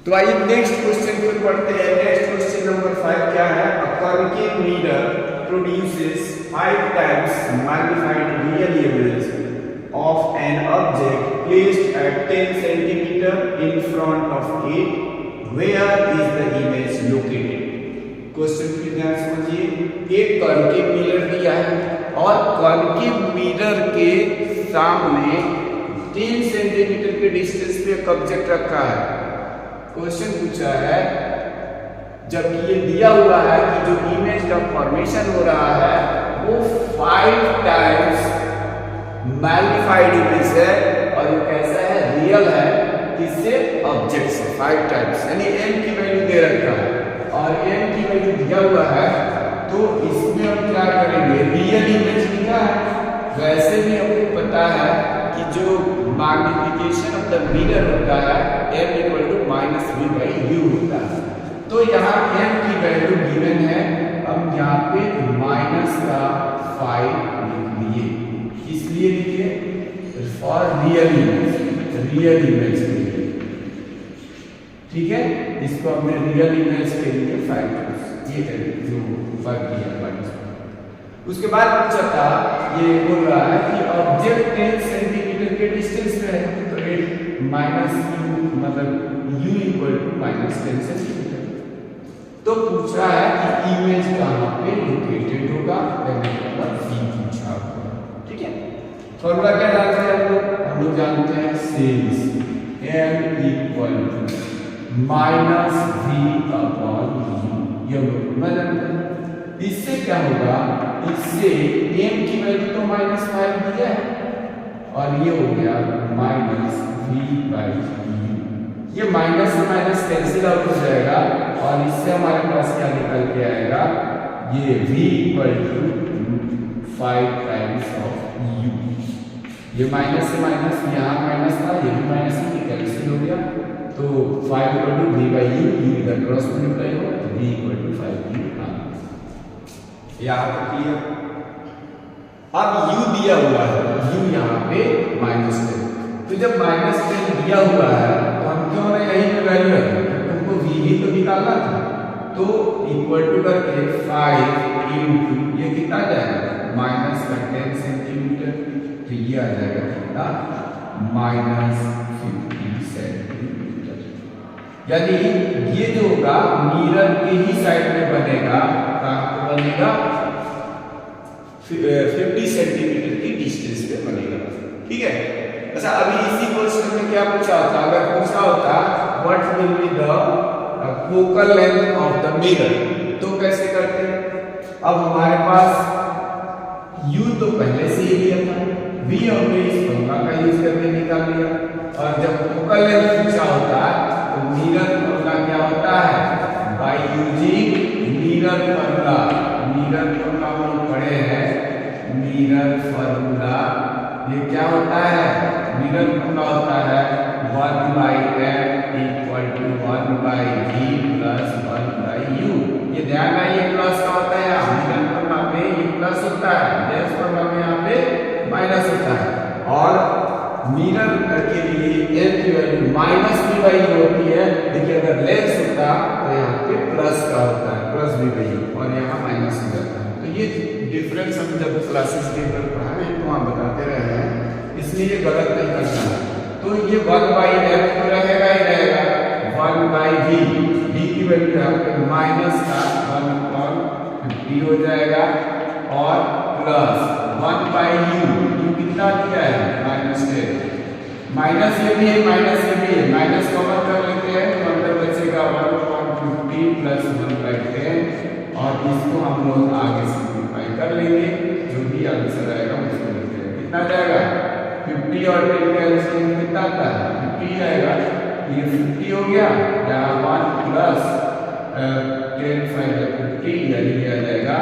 तो आइए next question को पढ़ते हैं। नेक्स्ट क्वेश्चन नंबर 5 क्या है? A concave mirror produces 5 times magnified real image of an object placed at 10 centimeter in front of it. Where is the image located? Question को ध्यान से समझिए। एक कॉन्केव मिरर दिया है और कॉन्केव मिरर के सामने 10 सेंटीमीटर के डिस्टेंस पे एक ऑब्जेक्ट रखा है। क्वेश्चन पूछा है, जबकि ये दिया हुआ है कि जो इमेज का फॉर्मेशन हो रहा है वो 5 टाइम्स मैग्निफाइड इमेज है और ये कैसा है? रियल है। किससे? ऑब्जेक्ट से 5 टाइम्स, यानी m की वैल्यू दे रखा है और m की वैल्यू दिया हुआ है, तो इसमें हम क्या करेंगे? रियल इमेज लिखा है। वैसे भी हमको पता है कि जो मैग्निफिकेशन ऑफ द मिरर होता है m = -v/u होता है। तो यहाँ m की वैल्यू गिवन है, हम यहाँ पे -5 लिख लिए। इसलिए लिखिए फॉर रियल इमेज के लिए, ठीक है। इसको हमने रियल इमेज के लिए 5 टाइम्स ये जो वर्क किया। उसके बाद पूछा था, ये बोल रहा है कि ऑब्जेक्ट 10 सेंटीमीटर के डिस्टेंस पे है, तो -u मतलब u = -10 सेंटीमीटर। तो पूछा है कि इमेज कहाँ पे लोकेटेड होगा, पूछा होगा, ठीक है। फॉर्मूला क्या जानते हैं हम लोग जानते हैं सेल्स m = -v/u, ये मतलब इससे क्या होगा? इससे m की वैल्यू तो -5 दी है और ये हो गया -v/u। ये माइनस से माइनस कैंसिल आउट हो जाएगा और इससे हमारे पास क्या निकल के आएगा? ये v = 5 टाइम्स ऑफ u। ये माइनस से माइनस, यहाँ माइनस था, ये भी माइनस ही कैंसिल हो गया, तो 5 = v/u, u इधर क्रॉस मल्टीप्लाई हो तो v = 5u। यहाँ तक क्लियर? अब u दिया हुआ है, u यहाँ पे -10, तो जब -10 दिया हुआ है तो हम क्यों ना यहीं पे वैल्यू रखें? तुमको v ही तो निकालना था, तो इक्वल टू करके 5 * ये कितना आ जाएगा? -10 सेंटीमीटर, तो ये आ जाएगा कितना? -50 सेंटीमीटर। यानी ये जो होगा मिरर के ही साइड में बनेगा, कहाँ पे बनेगा? 50 सेंटीमीटर की डिस्टेंस पे बनेगा, ठीक है। अच्छा, अभी इसी क्वेश्चन में क्या पूछा होता? अगर पूछा होता what will be the focal length of the mirror, तो कैसे करते? अब हमारे पास u तो पहले से ही लिया था, v हमने इस फॉर्मूला का यूज करके निकाल लिया, और जब फोकल लेंथ पूछा होता तो मिरर फॉर्मूला क्या होता है? By using mirror formula. Mirror formula हम लोग पढ़े हैं, मिरर फॉर्मूला ये क्या होता है? मिरर फॉर्मूला होता है 1/m = 1/v + 1/u। ये ध्यान है, ये प्लस का होता है, मिरर फॉर्मूला में ये प्लस होता है, लेंस फॉर्मूला में यहाँ पे माइनस होता है। और मिरर के लिए m की वैल्यू -v/u होती है, देखिए अगर लेंस होता तो यहाँ पे प्लस का होता है, +v/u, और यहाँ माइनस हो जाता है। तो ये डिफरेंस हम जब क्लासेस के अंदर पढ़ाए हैं तो हम बताते रहे हैं, इसलिए ये गलत नहीं करना है। तो ये 1/m तो रहेगा ही रहेगा, 1/v, v की वैल्यू यहाँ पे माइनस का 1/50 हो जाएगा, और प्लस 1/u, u कितना दिया है? -10। माइनस ये भी है, माइनस ये भी है, माइनस कॉमन कर लेते हैं तो अंदर बचेगा 1/50 + 1/10, और इसको हम लोग आगे सिंपलीफाई कर लेंगे, जो भी आंसर आएगा उसको लिखते हैं। कितना जाएगा? 50 और 10 का एलसीएम कितना आता है? 50 आएगा, ये 50 हो गया, यहाँ 1 + 10 5 50, यानी ये आ जाएगा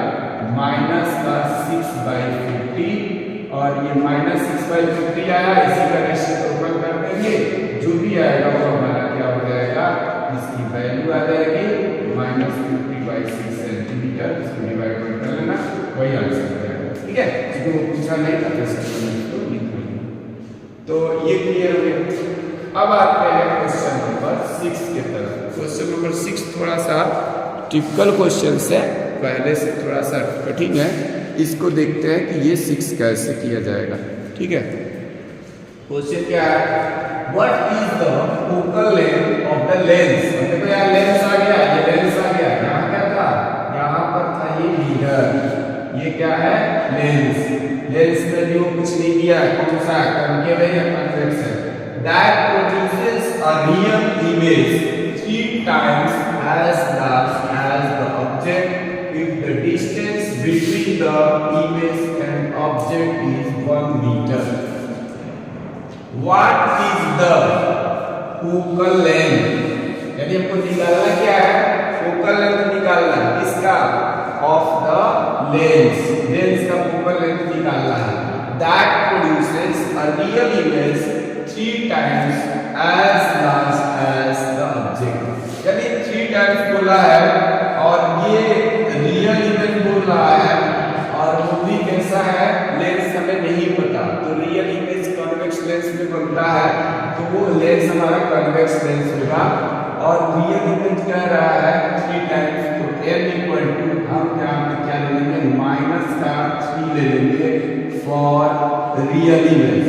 -6/50, और ये -6/50 आया, इसी का रेशियो ओपन कर देंगे, जो भी आएगा वो हमारा क्या हो जाएगा? इसकी वैल्यू आ जाएगी -50/6 सेंटीमीटर। इसको डिवाइड कर लेना, वही आंसर आएगा, ठीक है। इसको पूछा नहीं था तो लिख लेंगे। तो ये क्लियर हो गया। अब आते हैं क्वेश्चन नंबर 6 की तरफ। नंबर 6 थोड़ा सा टिपिकल क्वेश्चन है, पहले से थोड़ा सा कठिन है। इसको देखते हैं कि ये 6 कैसे किया जाएगा। ठीक है, क्वेश्चन क्या है, what is the focal length of the lens. देखो यहाँ लेंस आ गया, ये लेंस आ गया, यहाँ क्या था, यहाँ पर था ये मिरर, ये क्या है लेंस। लेंस में भी वो कुछ नहीं दिया, कौन सा कॉन्केव है या कॉन्वेक्स है। That produces a real image 3 times as large as the object if the distance between the image and object is 1 meter. What is the focal length? यानी हमको निकालना क्या है, फोकल लेंथ निकालना है किसका, ऑफ द लेंस, लेंस का focal length निकालना है। That produces a real image 3 times as large as the object. यानी 3 times बोला है और ये रियल इमेज बोल रहा है, और वो भी कैसा है, लेंस हमें नहीं पता, तो रियल इमेज कॉन्वेक्स लेंस में बनता है, तो वो लेंस हमारा कॉन्वेक्स लेंस होगा। और रियल इमेज कह रहा है 3 टाइम्स, तो n इक्वल टू हम यहाँ पे क्या ले लेंगे, माइनस का 3 ले लेंगे for real image.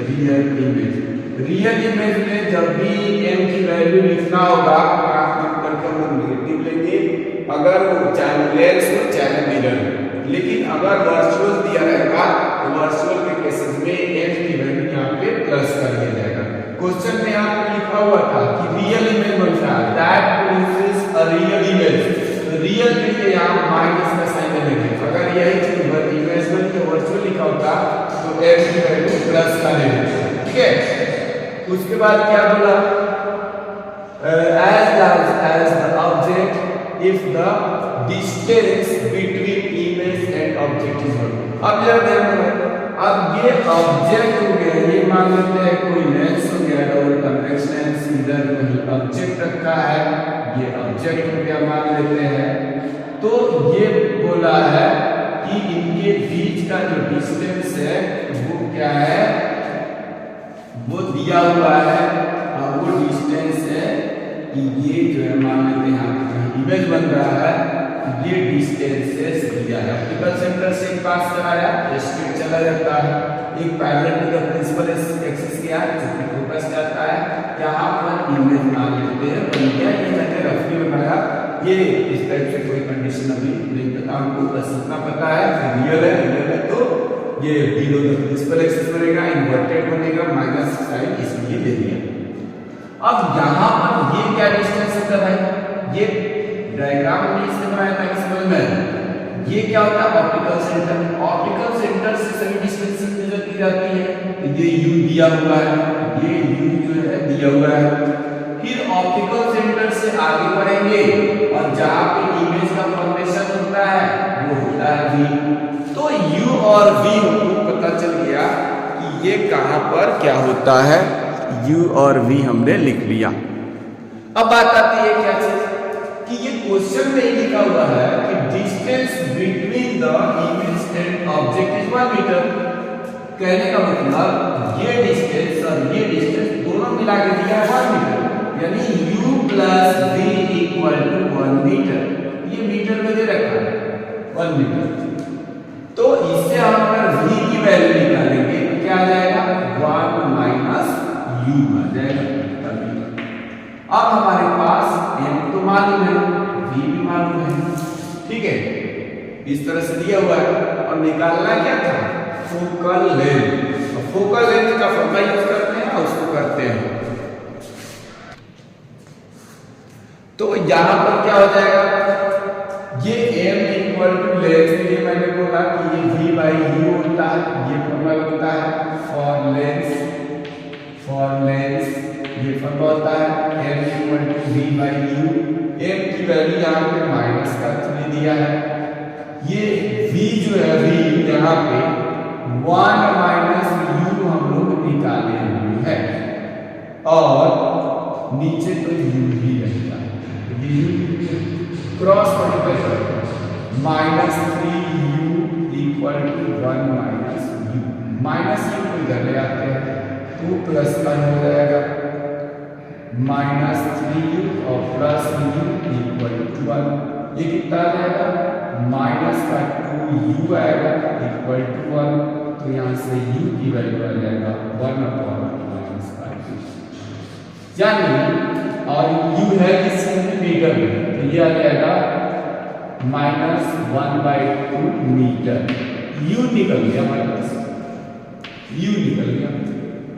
Real image, real image में जब भी n की वैल्यू लिखना होगा आप करके हम नेगेटिव लेंगे, अगर वो चाहे लेंस हो चाहे मिरर। लेकिन अगर वर्चुअल दिया रहेगा तो वर्चुअल के केसेस में n की वैल्यू यहाँ पे प्लस कर दिया जाएगा। क्वेश्चन में यहाँ पे लिखा हुआ था कि रियल इमेज बनता है, that produces a real image, तो रियल के लिए यहाँ माइनस का साइन लेंगे। अगर यही चीज इमेज बन के वर्चुअल लिखा होता तो n की वैल्यू प्लस का लेंगे। ठीक है, उसके बाद क्या बोला, as large as the object if the distance between image and object is 1। अब जरा ध्यान दो, अब ये ऑब्जेक्ट हो गया, ये मान लेते हैं कोई लेंस हो गया, डबल कन्वेक्स लेंस, इधर कोई ऑब्जेक्ट रखा है, ये ऑब्जेक्ट हो गया मान लेते हैं। तो ये बोला है कि इनके बीच का जो डिस्टेंस है वो क्या है, वो दिया हुआ है, और वो डिस्टेंस है कि ये जो है मान लेते हैं इमेज बन रहा है, ये डिस्टेंसेस दिया है। ऑप्टिकल सेंटर से एक पास कराया, स्ट्रेट चला जाता है, एक parallel to the principal axis गया जो कि फोकस जाता है, यहाँ पर इमेज मान लेते हैं बन गया। ये मैंने रफली बनाया, ये इस टाइप से कोई कंडीशन अभी नहीं पता हमको, बस इतना पता है रियल है तो ये बिलो द प्रिंसिपल एक्सिस बनेगा, इन्वर्टेड बनेगा, माइनस साइन इसलिए ले दिया। अब यहाँ पर ये क्या डिस्टेंस होता है भाई, ये डायग्राम में इससे बनाया था समझ में, ये क्या होता है ऑप्टिकल सेंटर। ऑप्टिकल सेंटर से सभी डिस्टेंस मेजर की जाती है, ये u दिया हुआ है, ये u जो है दिया हुआ है। फिर ऑप्टिकल सेंटर से आगे बढ़ेंगे और जहां पे इमेज का फॉर्मेशन होता है वो होता है v। तो u और v को पता चल गया कि ये कहां पर क्या होता है, u और v हमने लिख लिया। अब बात आती है क्या चीज कि ये क्वेश्चन में ही लिखा हुआ है कि distance between the image and object is 1 metre. कहने का मतलब ये डिस्टेंस और ये डिस्टेंस दोनों मिला के दिया है 1 मीटर, यानी u प्लस v इक्वल टू 1 मीटर। ये मीटर में दे रखा है 1 मीटर, तो इससे हम अगर v की वैल्यू निकालेंगे तो क्या आ जाएगा 1 माइनस u आ जाएगा। अब हमारे पास m तो मालूम है, v भी मालूम है, ठीक है, इस तरह से दिया हुआ है। और निकालना क्या था, फोकल लेंथ। फोकल लेंथ का फॉर्मूला यूज करते हैं और उसको करते हैं। तो यहां पर क्या हो जाएगा, ये m इक्वल टू लेंथ, ये मैंने बोला कि ये v बाई u होता है, ये फॉर्मूला होता है फॉर लेंस, ये फॉर्मूला होता है m equal to v by u। m की वैल्यू यहाँ पे माइनस का 3 दिया है, ये v जो है v यहाँ पे 1 माइनस u हम लोग निकाले हुए हैं, और नीचे तो u भी रहता है, क्रॉस मल्टीप्लाई करते minus 3u equal to 1 minus u। Minus u को इधर ले आते हैं तो प्लस का हो जाएगा, माइनस 3u और प्लस u इक्वल टू 1। ये कितना आ जाएगा? माइनस का 2u आएगा इक्वल टू 1। तो यहाँ से u की वैल्यू आ जाएगा 1/-5। यानी और u है कि सेंटीमीटर में, तो ये आ जाएगा -1/2 मीटर। u निकल गया हमारे पास, u निकल गया।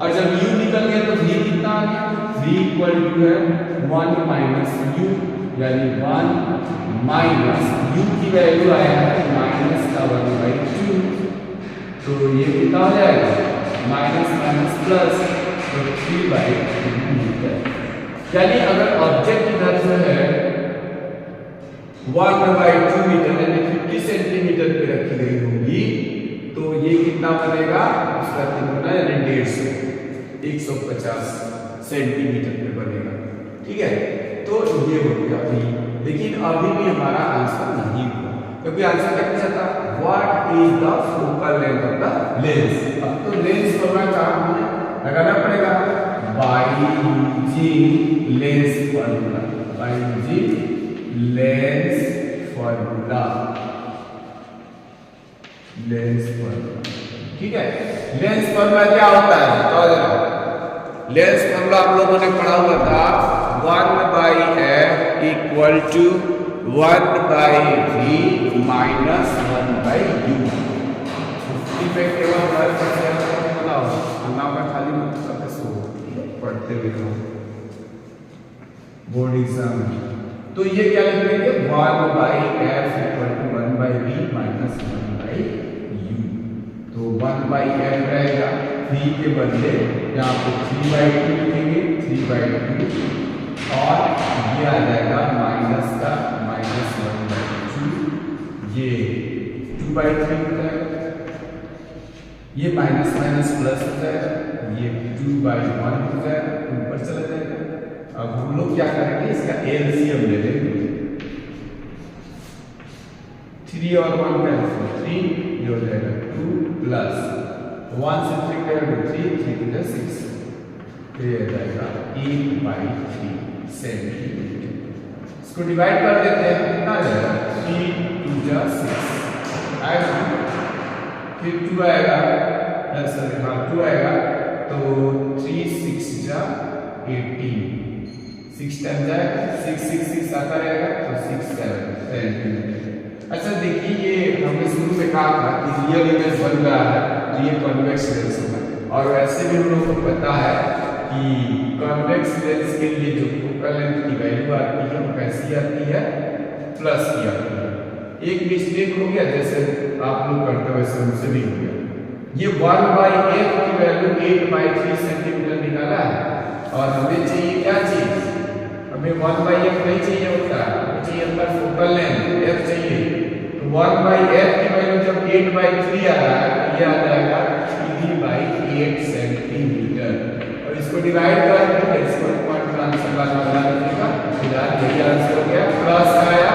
और जब u निकल गया तो v कितना आ गया? v इक्वल टू है 1 माइनस u, यानी 1 माइनस u की वैल्यू आया है माइनस का 1/2। तो ये कितना हो जाएगा? माइनस माइनस प्लस, तो 3/2 मीटर। यानी अगर ऑब्जेक्ट इधर जो है 1/2 मीटर यानी 50 सेंटीमीटर पे रखी गई होगी, तो ये कितना बनेगा? उसका 3 गुना यानी 150 सेंटीमीटर पे बनेगा। ठीक है, तो ये हो गया अभी। लेकिन अभी भी हमारा आंसर नहीं हुआ, क्योंकि आंसर क्या पूछा था? What is the focal length of the lens. अब तो लेंस फॉर्मूला का हमें लगाना पड़ेगा, by using lens formula, by using lens formula, lens formula. ठीक है, लेंस फॉर्मूला क्या होता है? तो जरा लेंस फॉर्मूला आप लोगों ने पढ़ा हुआ था, 1/f equal to 1/v minus 1/u। Effective बनाओ, नाम का खाली मतलब सो पढ़ते हुए बोर्ड एग्जाम में। तो ये क्या लिख लेंगे? 1/f equal to 1/v minus 1/u। तो 1/f रहेगा, v के बदले यहाँ पे 3/2 लिखेंगे, 3/2 और ये आ जाएगा माइनस का -1/2, ये 2/3 हो जाएगा, ये माइनस माइनस प्लस हो जाएगा, ये 2/1 हो जाएगा, ऊपर चला जाएगा। अब हम लोग क्या करेंगे? इसका एलसीएम ले लेंगे, 3 और 1 कैंसिल, 3 ये हो जाएगा 2 प्लस 1 से 3 करेंगे 3, 3 to 6, तो ये जाएगा 1/3 सेंटीमीटर। इसको डिवाइड कर देते हैं, कितना आ जाएगा? 3 2 6 आएगा, फिर 2 आएगा, सॉरी हाँ 2 आएगा, तो 3 6 18, 6 टाइम जाएगा, 6 6 6 आता रहेगा, तो 6 7 सेंटीमीटर। अच्छा देखिए, ये हमने शुरू में कहा था कि रियल इमेज बन रहा है तो ये कॉन्वेक्स लेंस होगा, और वैसे भी हम लोगों को पता है कि कॉन्वेक्स लेंस के लिए जो फोकल लेंथ की वैल्यू आती है वो कैसी आती है? प्लस की आती है। एक मिस्टेक हो गया, जैसे आप लोग करते हो वैसे हमसे भी हो गया। ये 1/f की वैल्यू 8/3 सेंटीमीटर निकाला है, और हमें चाहिए क्या चीज? हमें 1/f नहीं चाहिए होता, चाहिए अपना फोकल लेंथ f चाहिए। 1/f की वैल्यू जब 8/3 आ रहा है तो ये आ जाएगा 3/8 सेंटीमीटर, और इसको डिवाइड कर दो, डेसिमल पॉइंट का आंसर लगा दीजिएगा, फिर यही आंसर हो गया। प्लस आया,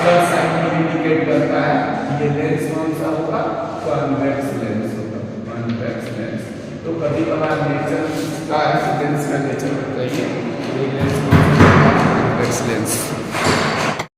प्लस साइन इंडिकेट करता है ये लेंस कौन सा होगा? कॉन्वेक्स लेंस होगा, कॉन्वेक्स लेंस। तो कभी कभार नेचर का लेंस का नेचर बताइए, ये लेंस कॉन्वेक्स लेंस।